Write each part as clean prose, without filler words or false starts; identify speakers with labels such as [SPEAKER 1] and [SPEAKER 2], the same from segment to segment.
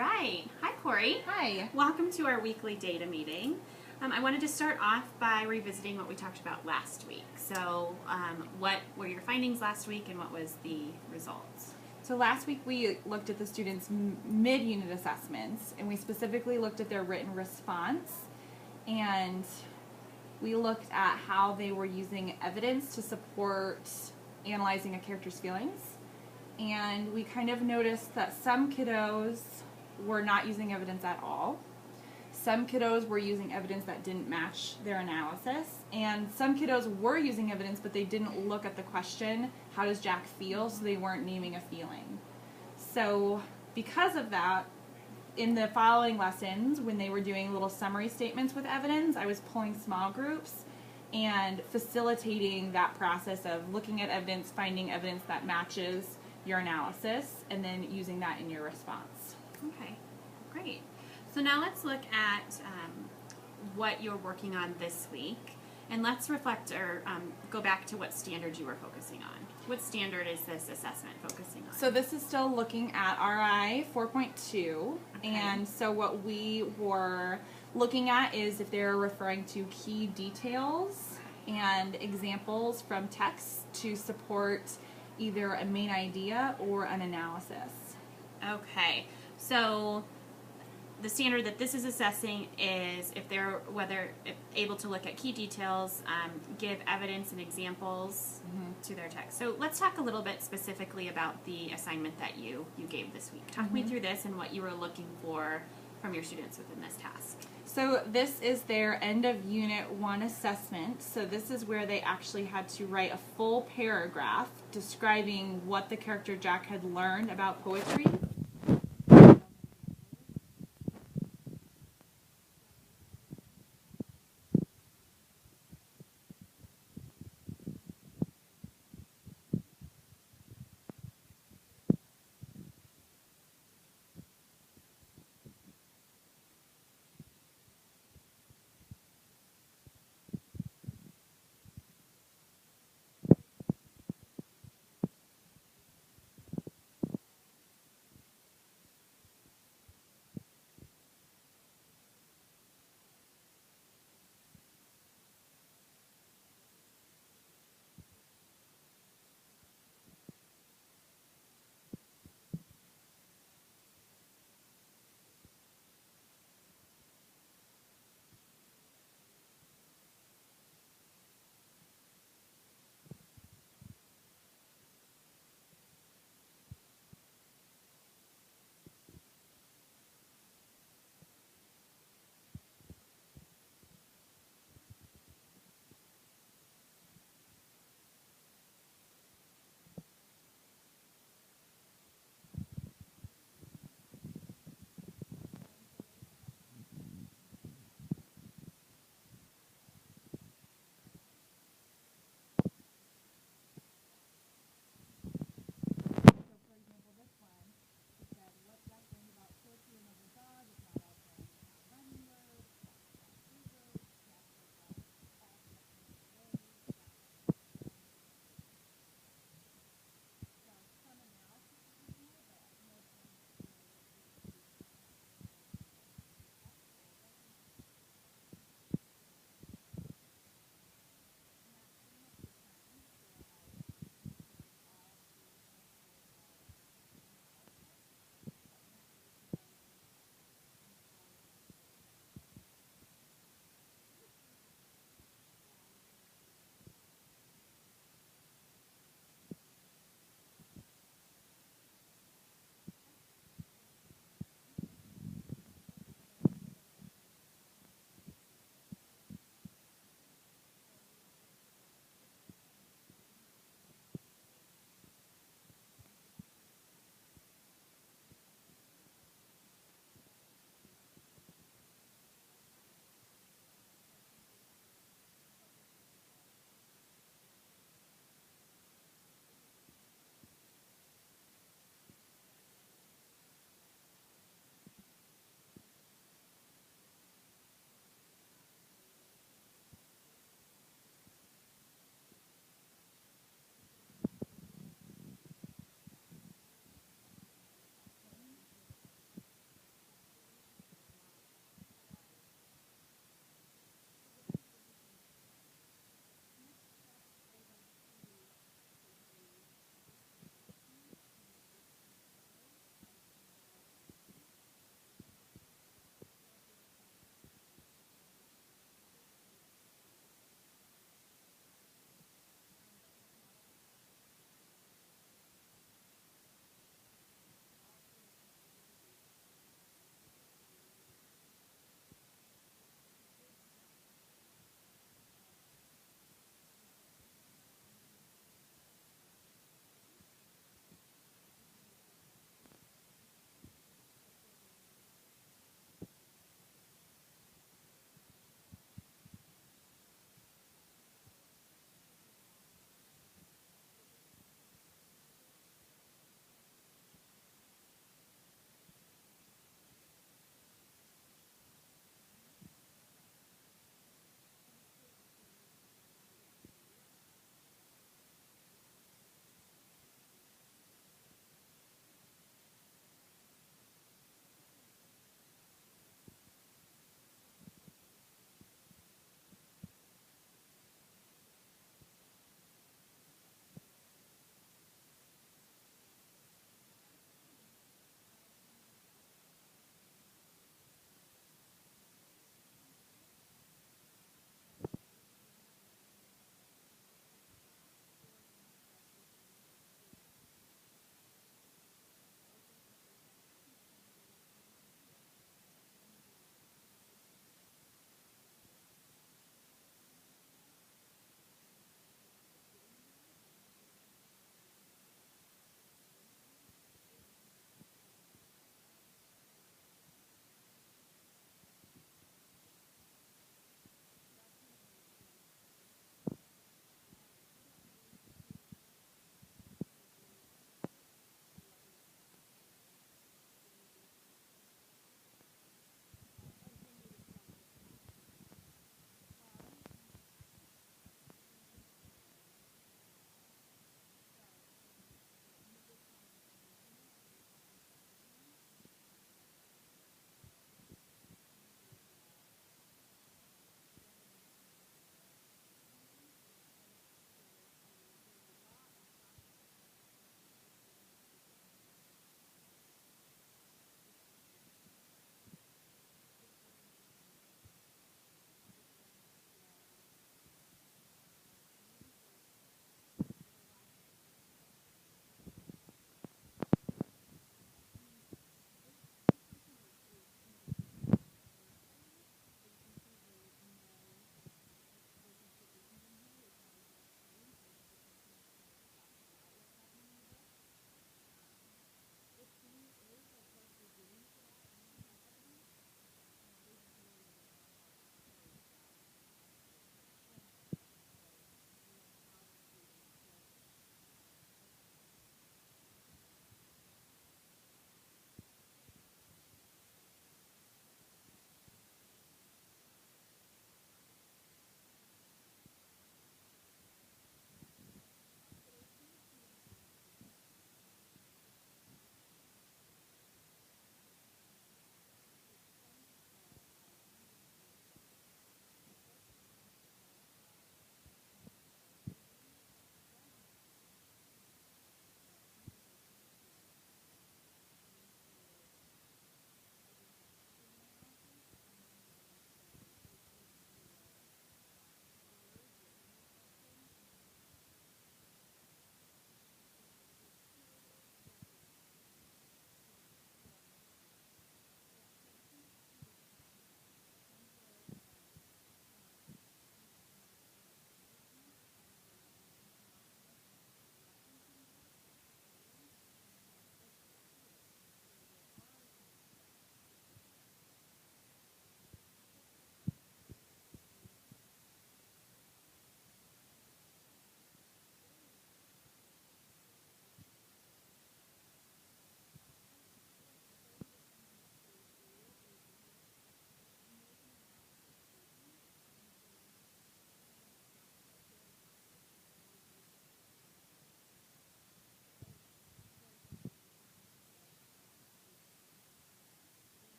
[SPEAKER 1] right. Hi, Corey.
[SPEAKER 2] Hi.
[SPEAKER 1] Welcome to our weekly data meeting. I wanted to start off by revisiting what we talked about last week. So what were your findings last week and what was the results?
[SPEAKER 2] So last week we looked at the students' mid-unit assessments, and we specifically looked at their written response, and we looked at how they were using evidence to support analyzing a character's feelings. And we kind of noticed that some kiddos were not using evidence at all. Some kiddos were using evidence that didn't match their analysis. And some kiddos were using evidence, but they didn't look at the question, how does Jack feel? So they weren't naming a feeling. So because of that, in the following lessons, when they were doing little summary statements with evidence, I was pulling small groups and facilitating that process of looking at evidence, finding evidence that matches your analysis, and then using that in your response.
[SPEAKER 1] Okay, great. So now let's look at what you're working on this week, and let's reflect or go back to what standard you were focusing on. What standard is this assessment focusing on?
[SPEAKER 2] So this is still looking at RI 4.2, and so what we were looking at is if they're referring to key details and examples from text to support either a main idea or an analysis.
[SPEAKER 1] Okay, so the standard that this is assessing is if they're if able to look at key details, give evidence and examples to their text. So let's talk a little bit specifically about the assignment that you gave this week. Talk me through this and what you were looking for from your students within this task.
[SPEAKER 2] So this is their end of Unit 1 assessment. So this is where they actually had to write a full paragraph describing what the character Jack had learned about poetry.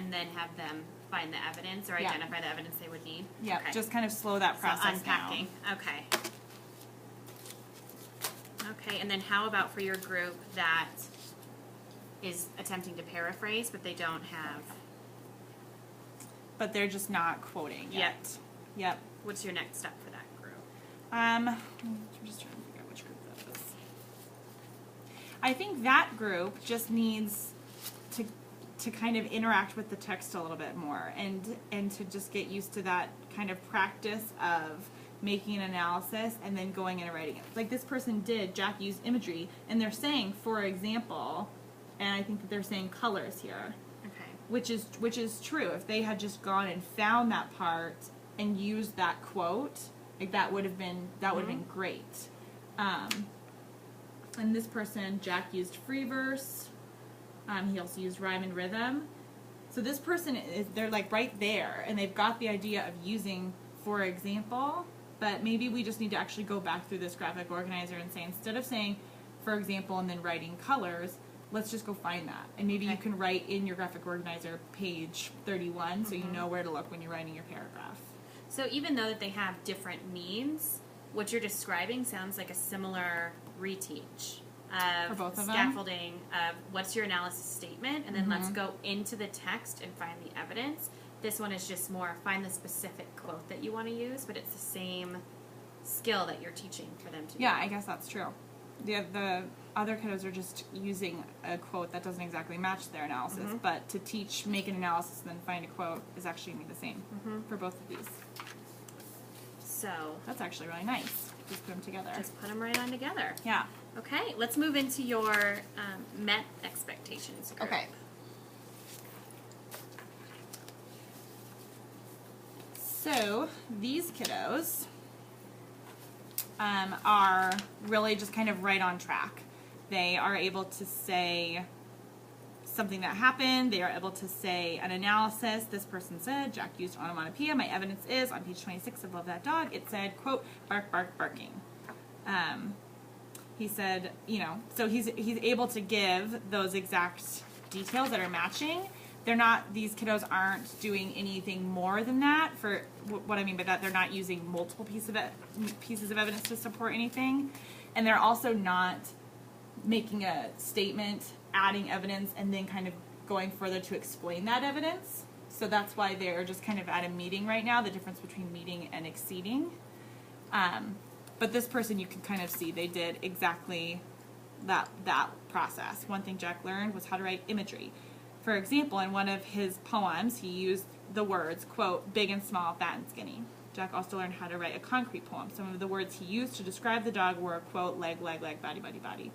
[SPEAKER 1] and then have them find the evidence or identify the evidence they would need?
[SPEAKER 2] Yeah,
[SPEAKER 1] Okay.
[SPEAKER 2] just kind of slow that process
[SPEAKER 1] so unpacking.
[SPEAKER 2] down.
[SPEAKER 1] Okay. Okay, and then how about for your group that is attempting to paraphrase, but they don't have...
[SPEAKER 2] But they're just not quoting yet. Yep.
[SPEAKER 1] What's your next step for that group?
[SPEAKER 2] I'm just trying to figure out which group that is. I think that group just needs to kind of interact with the text a little bit more and to just get used to that kind of practice of making an analysis and then going in and writing it. Like this person did, Jack used imagery, and they're saying, for example, and I think that they're saying colors here.
[SPEAKER 1] Okay.
[SPEAKER 2] Which is true. If they had just gone and found that part and used that quote, like that would have been great. And this person, Jack, used free verse. He also used rhyme and rhythm. So this person they're like right there, and they've got the idea of using, for example, but maybe we just need to actually go back through this graphic organizer and say, instead of saying, for example, and then writing colors, let's just go find that. And maybe you can write in your graphic organizer page 31 so you know where to look when you're writing your paragraph.
[SPEAKER 1] So even though that they have different means, what you're describing sounds like a similar reteach of
[SPEAKER 2] For both of them?
[SPEAKER 1] scaffolding of what's your analysis statement, and then let's go into the text and find the evidence. This one is just more find the specific quote that you want to use, but it's the same skill that you're teaching for them to do.
[SPEAKER 2] Yeah, I guess that's true. The other kiddos are just using a quote that doesn't exactly match their analysis, but to teach, make an analysis, and then find a quote is actually going to be the same for both of these.
[SPEAKER 1] So
[SPEAKER 2] That's actually really nice. Just put them together.
[SPEAKER 1] just put them right on together.
[SPEAKER 2] Yeah.
[SPEAKER 1] Okay, let's move into your met expectations group.
[SPEAKER 2] Okay. So these kiddos are really just kind of right on track. They are able to say something that happened. They are able to say an analysis. This person said, Jack used onomatopoeia. My evidence is on page 26 above that dog. It said, quote, bark, bark, barking. He said, so he's able to give those exact details that are matching. These kiddos aren't doing anything more than that. For what I mean by that, they're not using multiple pieces of evidence to support anything. And they're also not making a statement, adding evidence, and then kind of going further to explain that evidence. So that's why they're just kind of at a meeting right now, the difference between meeting and exceeding. But this person, you can kind of see they did exactly that process. One thing Jack learned was how to write imagery. For example, in one of his poems, he used the words, quote, big and small, fat and skinny. Jack also learned how to write a concrete poem. Some of the words he used to describe the dog were, quote, leg, leg, leg, body, body, body.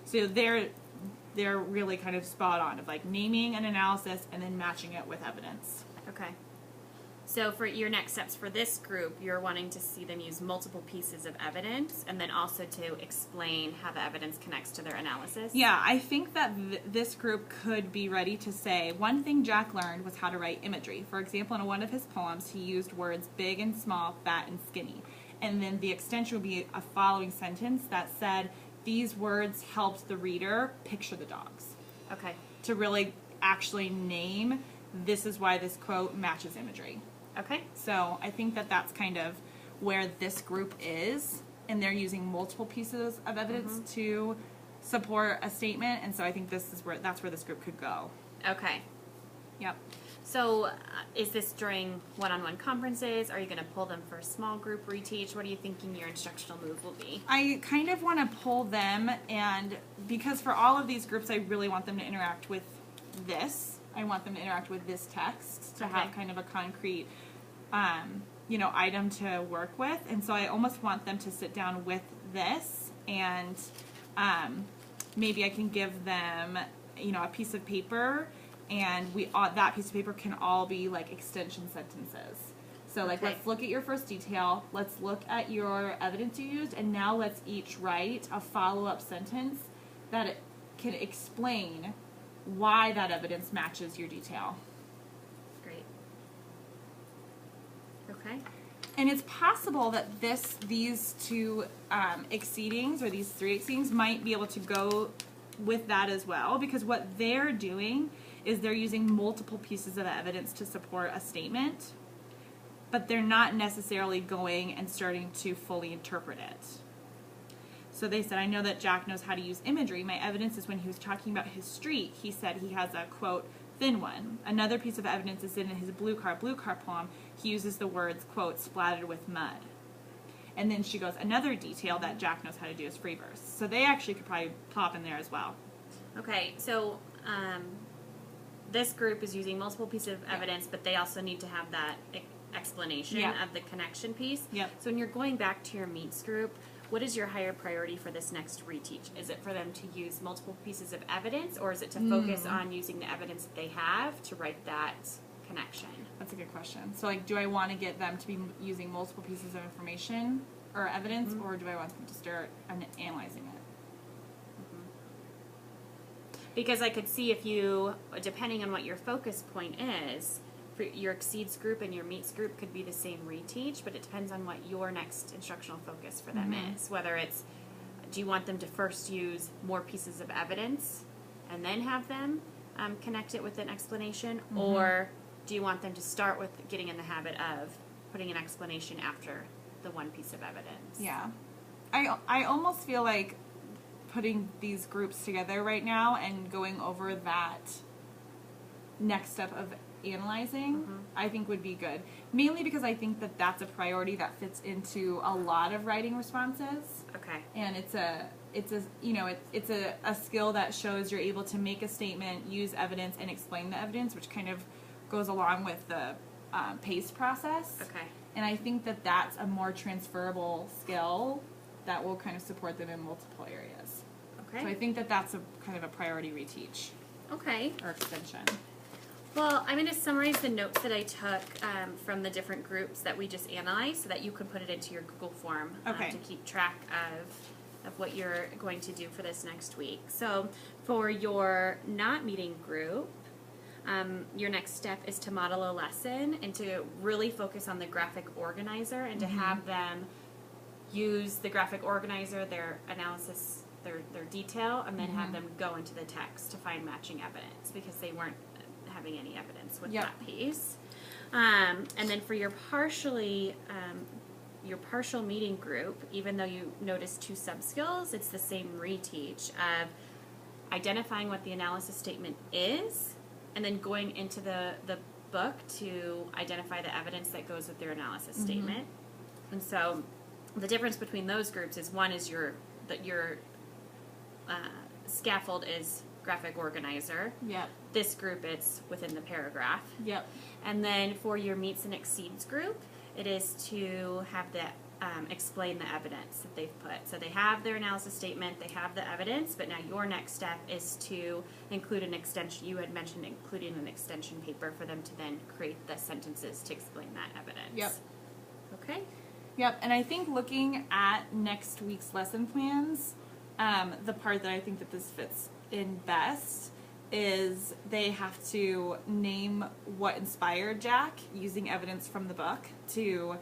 [SPEAKER 2] So they're really kind of spot on of like naming an analysis and then matching it with evidence.
[SPEAKER 1] Okay. So for your next steps for this group, you're wanting to see them use multiple pieces of evidence and then also to explain how the evidence connects to their analysis?
[SPEAKER 2] Yeah, I think that this group could be ready to say, one thing Jack learned was how to write imagery. For example, in one of his poems, he used words big and small, fat and skinny. And then the extension would be a following sentence that said, these words helped the reader picture the dogs.
[SPEAKER 1] Okay.
[SPEAKER 2] To really actually name, this is why this quote matches imagery.
[SPEAKER 1] Okay.
[SPEAKER 2] So I think that that's kind of where this group is, and they're using multiple pieces of evidence to support a statement, and so I think that's where this group could go.
[SPEAKER 1] Okay.
[SPEAKER 2] Yep.
[SPEAKER 1] So is this during one-on-one conferences? Are you going to pull them for a small group reteach? What are you thinking your instructional move will be?
[SPEAKER 2] I kind of want to pull them, and because for all of these groups I really want them to interact with this. I want them to interact with this text to have kind of a concrete item to work with, and so I almost want them to sit down with this, and maybe I can give them a piece of paper, and that piece of paper can all be like extension sentences. So like, let's look at your first detail, let's look at your evidence you used, and now let's each write a follow-up sentence that it can explain why that evidence matches your detail.
[SPEAKER 1] Great. Okay.
[SPEAKER 2] And it's possible that these two exceedings, or these three exceedings, might be able to go with that as well, because what they're doing is they're using multiple pieces of evidence to support a statement, but they're not necessarily going and starting to fully interpret it. So they said, I know that Jack knows how to use imagery. My evidence is when he was talking about his street, he said he has a, quote, thin one. Another piece of evidence is in his blue car poem. He uses the words, quote, splattered with mud. And then she goes, another detail that Jack knows how to do is free verse. So they actually could probably pop in there as well.
[SPEAKER 1] Okay, so this group is using multiple pieces of evidence, but they also need to have that explanation of the connection piece.
[SPEAKER 2] Yep.
[SPEAKER 1] So when you're going back to your meets group, what is your higher priority for this next reteach? Is it for them to use multiple pieces of evidence, or is it to focus on using the evidence that they have to write that connection?
[SPEAKER 2] That's a good question. So, like, do I want to get them to be using multiple pieces of information or evidence, or do I want them to start analyzing it?
[SPEAKER 1] Because I could see if you, depending on what your focus point is, for your exceeds group and your meets group could be the same reteach, but it depends on what your next instructional focus for them is. Whether it's, do you want them to first use more pieces of evidence and then have them connect it with an explanation, or do you want them to start with getting in the habit of putting an explanation after the one piece of evidence?
[SPEAKER 2] Yeah. I almost feel like putting these groups together right now and going over that next step of analyzing, I think would be good. Mainly because I think that that's a priority that fits into a lot of writing responses.
[SPEAKER 1] Okay.
[SPEAKER 2] And it's a skill that shows you're able to make a statement, use evidence, and explain the evidence, which kind of goes along with the PACE process.
[SPEAKER 1] Okay.
[SPEAKER 2] And I think that that's a more transferable skill that will kind of support them in multiple areas.
[SPEAKER 1] Okay.
[SPEAKER 2] So I think that that's a kind of a priority reteach
[SPEAKER 1] Okay.
[SPEAKER 2] or extension.
[SPEAKER 1] Well, I'm going to summarize the notes that I took from the different groups that we just analyzed so that you can put it into your Google form to keep track of what you're going to do for this next week. So for your not meeting group, your next step is to model a lesson and to really focus on the graphic organizer and to have them use the graphic organizer, their analysis, their detail, and then have them go into the text to find matching evidence because they weren't having any evidence with that piece. And then for your partial meeting group, even though you notice 2 sub-skills, it's the same reteach of identifying what the analysis statement is and then going into the book to identify the evidence that goes with their analysis statement. And so the difference between those groups is one is your scaffold is graphic organizer.
[SPEAKER 2] Yep.
[SPEAKER 1] This group, it's within the paragraph.
[SPEAKER 2] Yep.
[SPEAKER 1] And then for your meets and exceeds group, it is to have the explain the evidence that they've put. So they have their analysis statement, they have the evidence, but now your next step is to include an extension. You had mentioned including an extension paper for them to then create the sentences to explain that evidence.
[SPEAKER 2] Yep.
[SPEAKER 1] Okay.
[SPEAKER 2] Yep, and I think looking at next week's lesson plans, the part that I think that this fits in best is they have to name what inspired Jack using evidence from the book to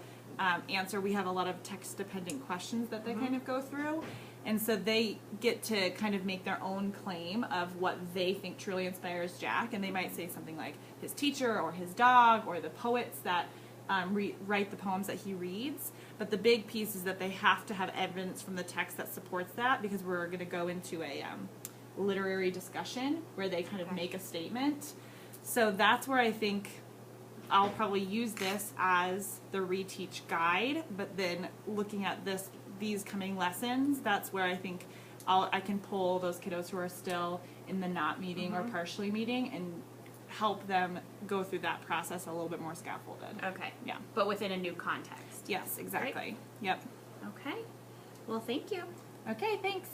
[SPEAKER 2] answer. We have a lot of text-dependent questions that they kind of go through, and so they get to kind of make their own claim of what they think truly inspires Jack, and they might say something like his teacher or his dog or the poets that write the poems that he reads. But the big piece is that they have to have evidence from the text that supports that, because we're going to go into a literary discussion where they kind of make a statement. So that's where I think I'll probably use this as the reteach guide, but then looking at these coming lessons, that's where I think I can pull those kiddos who are still in the not meeting or partially meeting and help them go through that process a little bit more scaffolded.
[SPEAKER 1] Okay.
[SPEAKER 2] Yeah.
[SPEAKER 1] But within a new context.
[SPEAKER 2] Yes, exactly.
[SPEAKER 1] Right?
[SPEAKER 2] Yep.
[SPEAKER 1] Okay. Well, thank you.
[SPEAKER 2] Okay, thanks.